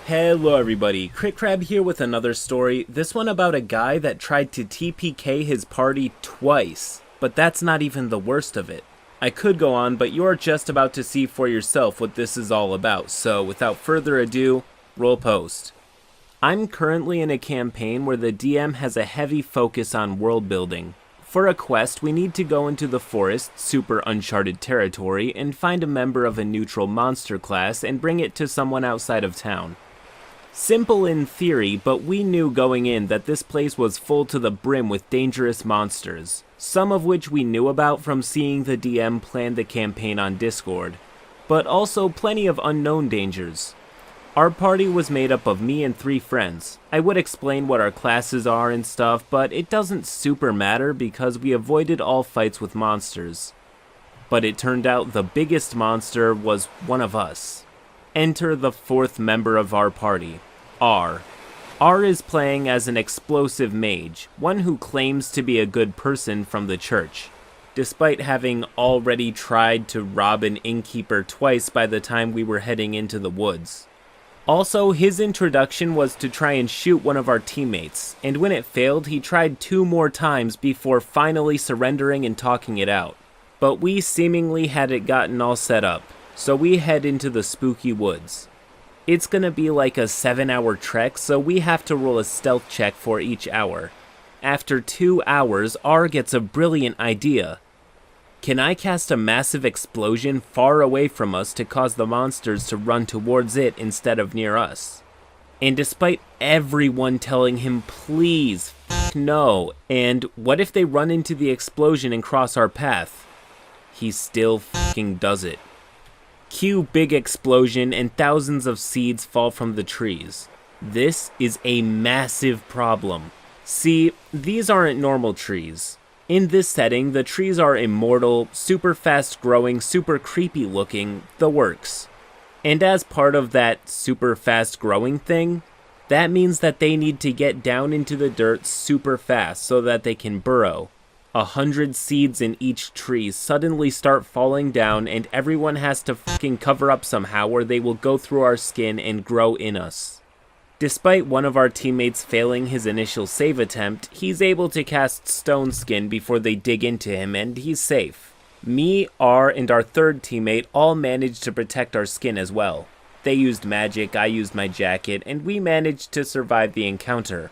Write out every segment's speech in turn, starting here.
Hello everybody, CritCrab here with another story, this one about a guy that tried to TPK his party twice, but that's not even the worst of it. I could go on, but you're just about to see for yourself what this is all about, so without further ado, roll post. I'm currently in a campaign where the DM has a heavy focus on world building. For a quest, we need to go into the forest, super uncharted territory, and find a member of a neutral monster class and bring it to someone outside of town. Simple in theory, but we knew going in that this place was full to the brim with dangerous monsters, some of which we knew about from seeing the DM plan the campaign on Discord, but also plenty of unknown dangers. Our party was made up of me and 3 friends. I would explain what our classes are and stuff, but it doesn't super matter because we avoided all fights with monsters. But it turned out the biggest monster was one of us. Enter the 4th member of our party, R. R is playing as an explosive mage, one who claims to be a good person from the church, despite having already tried to rob an innkeeper twice by the time we were heading into the woods. Also, his introduction was to try and shoot one of our teammates, and when it failed, he tried 2 more times before finally surrendering and talking it out. But we seemingly had it gotten all set up. So we head into the spooky woods. It's gonna be like a 7-hour trek, so we have to roll a stealth check for each hour. After 2 hours, R gets a brilliant idea. Can I cast a massive explosion far away from us to cause the monsters to run towards it instead of near us? And despite everyone telling him please, no, and what if they run into the explosion and cross our path? He still does it. Cue big explosion and thousands of seeds fall from the trees. This is a massive problem. See, these aren't normal trees. In this setting, the trees are immortal, super fast growing, super creepy looking, the works. And as part of that super fast growing thing, that means that they need to get down into the dirt super fast so that they can burrow. 100 seeds in each tree suddenly start falling down and everyone has to cover up somehow or they will go through our skin and grow in us. Despite one of our teammates failing his initial save attempt, he's able to cast Stone Skin before they dig into him and he's safe. Me, R, and our 3rd teammate all managed to protect our skin as well. They used magic, I used my jacket, and we managed to survive the encounter.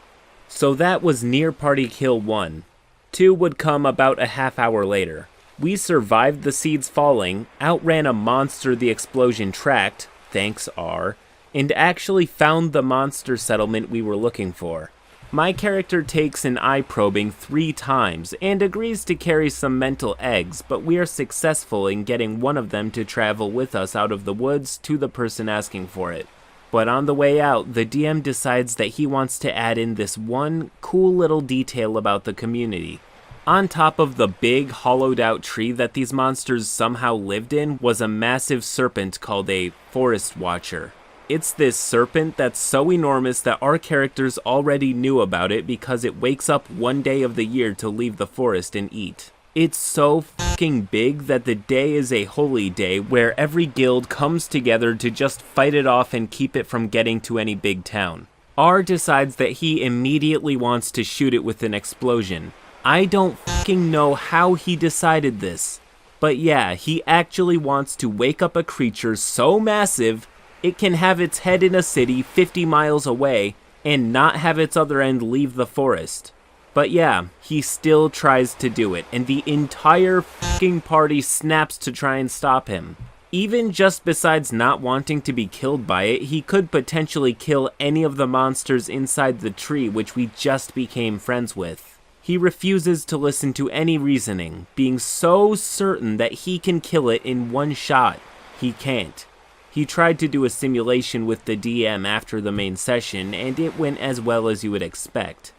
So that was near party kill 1. 2 would come about a half hour later. We survived the seeds falling, outran a monster the explosion tracked, thanks R, and actually found the monster settlement we were looking for. My character takes an eye probing 3 times and agrees to carry some mental eggs, but we are successful in getting one of them to travel with us out of the woods to the person asking for it. But on the way out, the DM decides that he wants to add in this one cool little detail about the community. On top of the big, hollowed-out tree that these monsters somehow lived in was a massive serpent called a Forest Watcher. It's this serpent that's so enormous that our characters already knew about it because it wakes up one day of the year to leave the forest and eat. It's so fucking big that the day is a holy day where every guild comes together to just fight it off and keep it from getting to any big town. R decides that he immediately wants to shoot it with an explosion. I don't fucking know how he decided this, but yeah, he actually wants to wake up a creature so massive it can have its head in a city 50 miles away and not have its other end leave the forest. But yeah, he still tries to do it, and the entire fucking party snaps to try and stop him. Even just besides not wanting to be killed by it, he could potentially kill any of the monsters inside the tree which we just became friends with. He refuses to listen to any reasoning, being so certain that he can kill it in one shot. He can't. He tried to do a simulation with the DM after the main session, and it went as well as you would expect.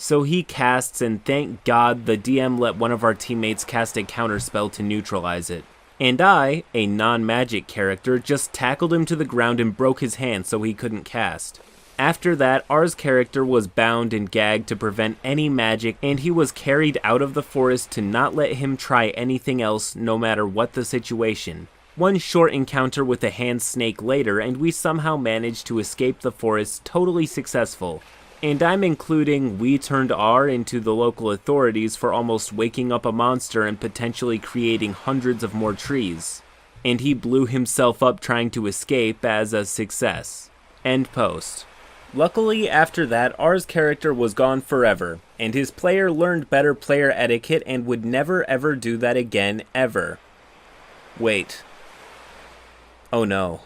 So he casts, and thank God the DM let one of our teammates cast a counterspell to neutralize it. And I, a non-magic character, just tackled him to the ground and broke his hand so he couldn't cast. After that, R's character was bound and gagged to prevent any magic, and he was carried out of the forest to not let him try anything else no matter what the situation. One short encounter with a hand snake later, and we somehow managed to escape the forest totally successful. And I'm including we turned R into the local authorities for almost waking up a monster and potentially creating hundreds of more trees. And he blew himself up trying to escape as a success. End post. Luckily, after that, R's character was gone forever, and his player learned better player etiquette and would never ever do that again, ever. Wait. Oh no.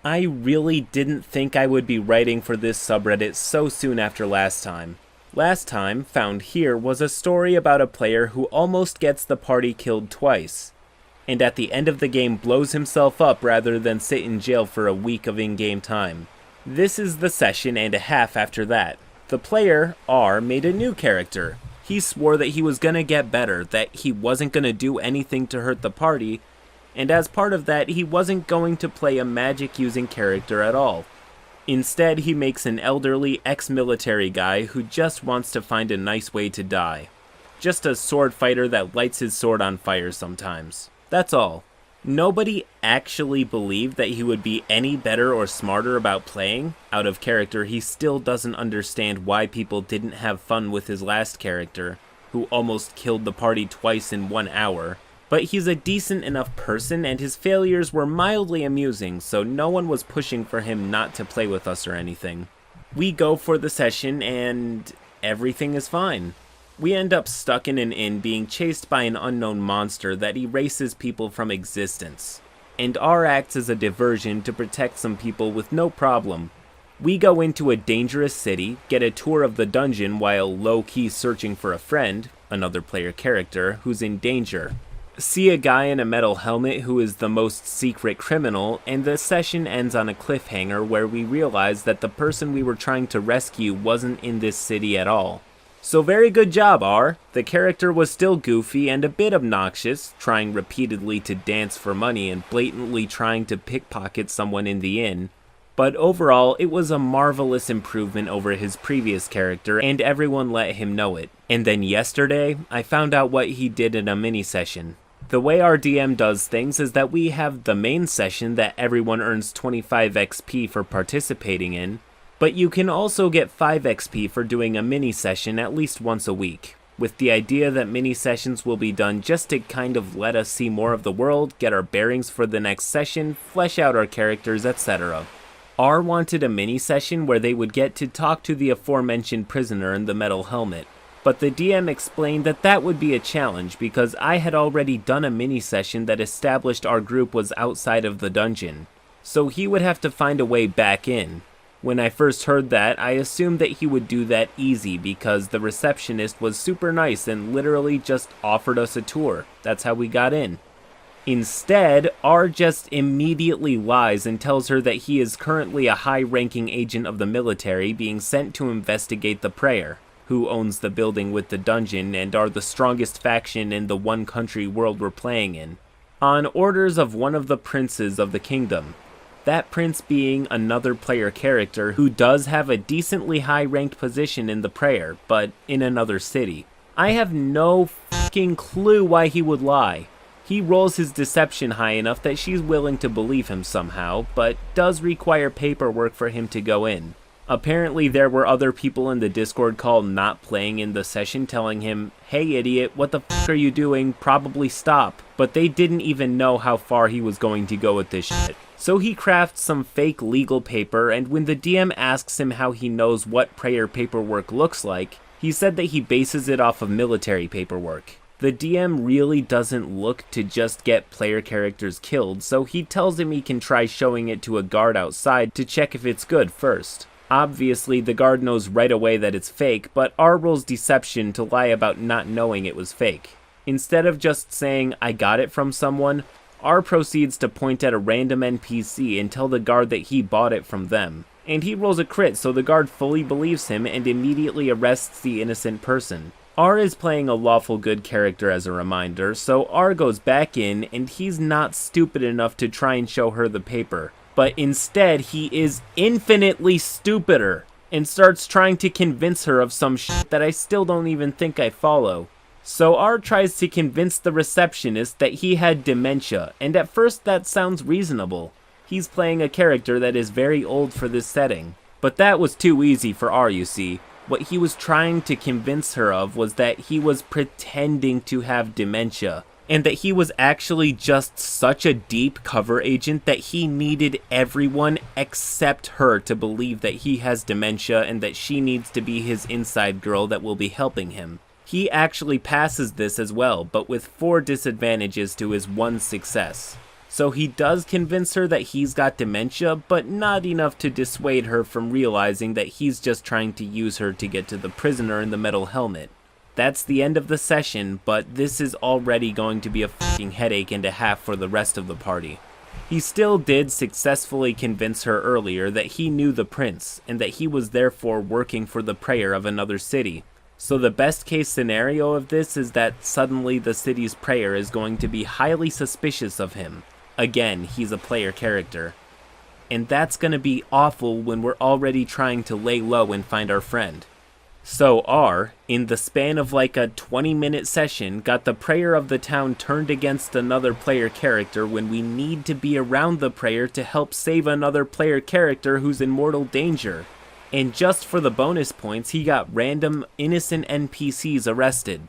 I really didn't think I would be writing for this subreddit so soon after last time. Last time, found here, was a story about a player who almost gets the party killed twice, and at the end of the game blows himself up rather than sit in jail for a week of in-game time. This is the session and a half after that. The player, R, made a new character. He swore that he was gonna get better, that he wasn't gonna do anything to hurt the party, and as part of that, he wasn't going to play a magic-using character at all. Instead, he makes an elderly, ex-military guy who just wants to find a nice way to die. Just a sword fighter that lights his sword on fire sometimes. That's all. Nobody actually believed that he would be any better or smarter about playing. Out of character, he still doesn't understand why people didn't have fun with his last character, who almost killed the party twice in 1 hour. But he's a decent enough person, and his failures were mildly amusing, so no one was pushing for him not to play with us or anything. We go for the session, and everything is fine. We end up stuck in an inn being chased by an unknown monster that erases people from existence. And R acts as a diversion to protect some people with no problem. We go into a dangerous city, get a tour of the dungeon while low-key searching for a friend, another player character, who's in danger. See a guy in a metal helmet who is the most secret criminal, and the session ends on a cliffhanger where we realize that the person we were trying to rescue wasn't in this city at all. So very good job, R. The character was still goofy and a bit obnoxious, trying repeatedly to dance for money and blatantly trying to pickpocket someone in the inn. But overall, it was a marvelous improvement over his previous character, and everyone let him know it. And then yesterday, I found out what he did in a mini-session. The way our DM does things is that we have the main session that everyone earns 25 XP for participating in, but you can also get 5 XP for doing a mini-session at least once a week, with the idea that mini-sessions will be done just to kind of let us see more of the world, get our bearings for the next session, flesh out our characters, etc. R wanted a mini-session where they would get to talk to the aforementioned prisoner in the metal helmet, but the DM explained that that would be a challenge because I had already done a mini-session that established our group was outside of the dungeon, so he would have to find a way back in. When I first heard that, I assumed that he would do that easy because the receptionist was super nice and literally just offered us a tour. That's how we got in. Instead, R just immediately lies and tells her that he is currently a high-ranking agent of the military being sent to investigate the Prayer, who owns the building with the dungeon and are the strongest faction in the one country world we're playing in, on orders of one of the princes of the kingdom. That prince being another player character who does have a decently high-ranked position in the Prayer, but in another city. I have no fucking clue why he would lie. He rolls his deception high enough that she's willing to believe him somehow, but does require paperwork for him to go in. Apparently there were other people in the Discord call not playing in the session telling him, "Hey idiot, what the fuck are you doing? Probably stop." But they didn't even know how far he was going to go with this shit. So he crafts some fake legal paper, and when the DM asks him how he knows what prayer paperwork looks like, he said that he bases it off of military paperwork. The DM really doesn't look to just get player characters killed, so he tells him he can try showing it to a guard outside to check if it's good first. Obviously, the guard knows right away that it's fake, but R rolls deception to lie about not knowing it was fake. Instead of just saying, "I got it from someone," R proceeds to point at a random NPC and tell the guard that he bought it from them. And he rolls a crit, so the guard fully believes him and immediately arrests the innocent person. R is playing a lawful good character as a reminder, so R goes back in and he's not stupid enough to try and show her the paper. But instead, he is infinitely stupider and starts trying to convince her of some shit that I still don't even think I follow. So R tries to convince the receptionist that he had dementia, and at first that sounds reasonable. He's playing a character that is very old for this setting. But that was too easy for R, you see. What he was trying to convince her of was that he was pretending to have dementia, and that he was actually just such a deep cover agent that he needed everyone except her to believe that he has dementia and that she needs to be his inside girl that will be helping him. He actually passes this as well, but with 4 disadvantages to his 1 success. So he does convince her that he's got dementia, but not enough to dissuade her from realizing that he's just trying to use her to get to the prisoner in the metal helmet. That's the end of the session, but this is already going to be a fucking headache and a half for the rest of the party. He still did successfully convince her earlier that he knew the prince, and that he was therefore working for the prayer of another city. So the best case scenario of this is that suddenly the city's prayer is going to be highly suspicious of him. Again, he's a player character. And that's gonna be awful when we're already trying to lay low and find our friend. So R, in the span of like a 20-minute session, got the prayer of the town turned against another player character when we need to be around the prayer to help save another player character who's in mortal danger. And just for the bonus points, he got random innocent NPCs arrested.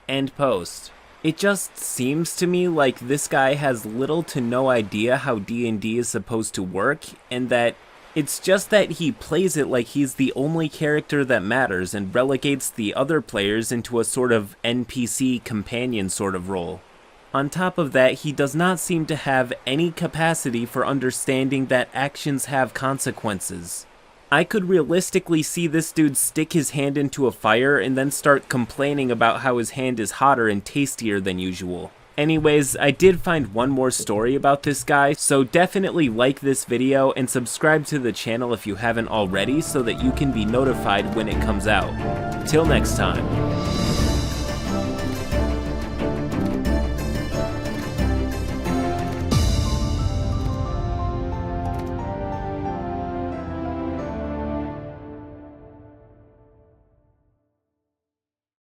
End post. It just seems to me like this guy has little to no idea how D&D is supposed to work, and that it's just that he plays it like he's the only character that matters and relegates the other players into a sort of NPC companion sort of role. On top of that, he does not seem to have any capacity for understanding that actions have consequences. I could realistically see this dude stick his hand into a fire and then start complaining about how his hand is hotter and tastier than usual. Anyways, I did find one more story about this guy, so definitely like this video and subscribe to the channel if you haven't already so that you can be notified when it comes out. Till next time.